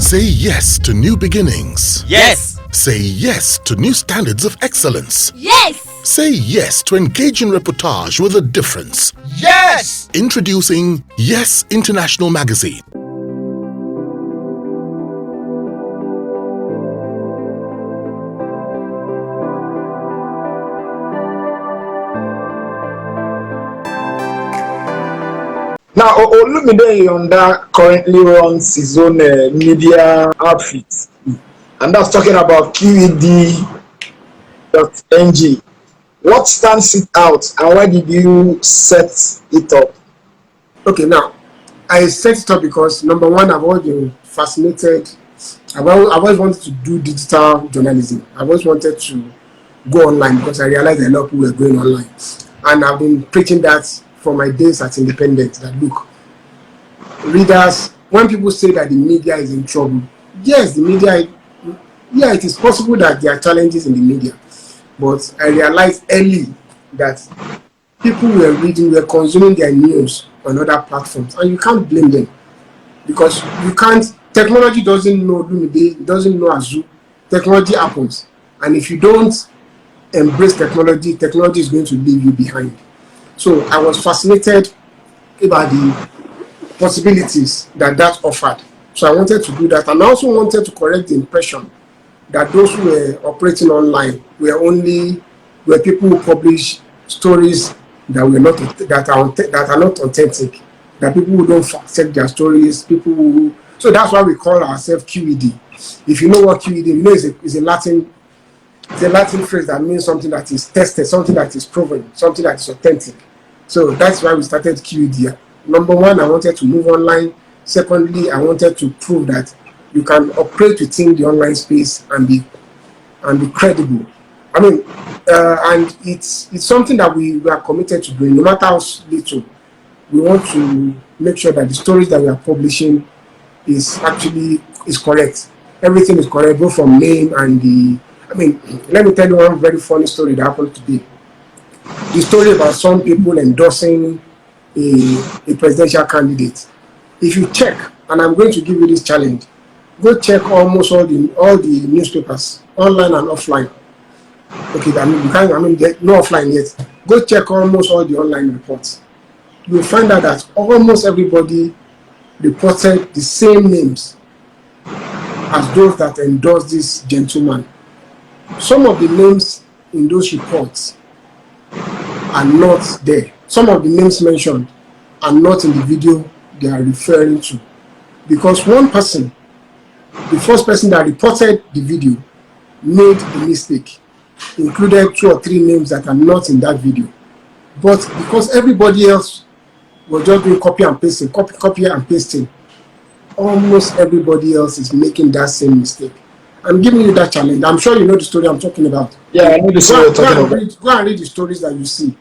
Say yes to new beginnings. Yes. Say yes to new standards of excellence. Yes. Say yes to engaging reportage with a difference. Yes. Introducing Yes International Magazine. Now, Olumide Iyanda currently runs his own media outfit, and that's talking about QED.ng. What stands it out, and why did you set it up? Okay, now I set it up because number one, I've always been fascinated. I've always wanted to do digital journalism. I've always wanted to go online because I realized a lot of people were going online, and I've been preaching that for my days at Independent. That look, readers, when people say that the media is in trouble, yes, the media, yeah, it is possible that there are challenges in the media, but I realized early that people were consuming their news on other platforms, and you can't blame them because you can't. Technology doesn't know Olumide, doesn't know Azu. Technology happens, and if you don't embrace technology, technology is going to leave you behind. So I was fascinated about the possibilities that offered. So I wanted to do that, and I also wanted to correct the impression that those who were operating online were people who publish stories that are not authentic, that people who don't fact check their stories, people who. So that's why we call ourselves QED. If you know what QED, you know is a Latin. It's a Latin phrase that means something that is tested, something that is proven, something that is authentic. So that's why we started QED. Number one, I wanted to move online. Secondly, I wanted to prove that you can operate within the online space and be credible. I mean, and it's something that we are committed to doing. No matter how little, we want to make sure that the stories that we are publishing is correct. Everything is correct, both from name and the. I mean, let me tell you one very funny story that happened today. The story about some people endorsing a presidential candidate. If you check, and I'm going to give you this challenge, go check almost all the newspapers, online and offline. Okay, I mean you can't. I mean no offline yet. Go check almost all the online reports. You'll find out that almost everybody reported the same names as those that endorsed this gentleman. Some of the names in those reports are not there. Some of the names mentioned are not in the video they are referring to. Because one person, the first person that reported the video, made a mistake, included 2 or 3 names that are not in that video. But because everybody else was just doing copy and pasting, almost everybody else is making that same mistake. I'm giving you that challenge. I'm sure you know the story I'm talking about. Yeah, I know the story you're talking about. Go and read the stories that you see.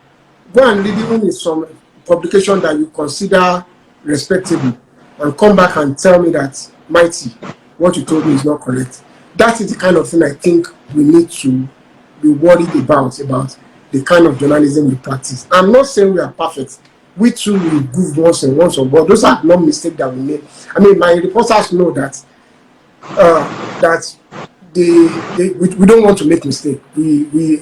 Go and read even some publication that you consider respectable, and come back and tell me that, Mighty, what you told me is not correct. That is the kind of thing I think we need to be worried about the kind of journalism we practice. I'm not saying we are perfect. We too will goof once and once, but those are not mistakes that we make. I mean, my reporters know that we don't want to make mistakes. We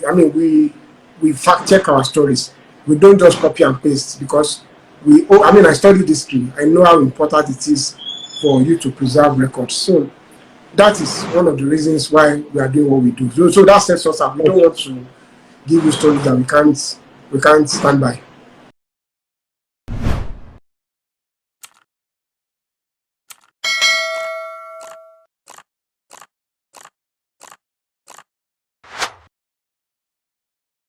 fact check our stories. We don't just copy and paste because I studied history. I know how important it is for you to preserve records. So that is one of the reasons why we are doing what we do. So that sets us up. We don't want to give you stories that we can't stand by.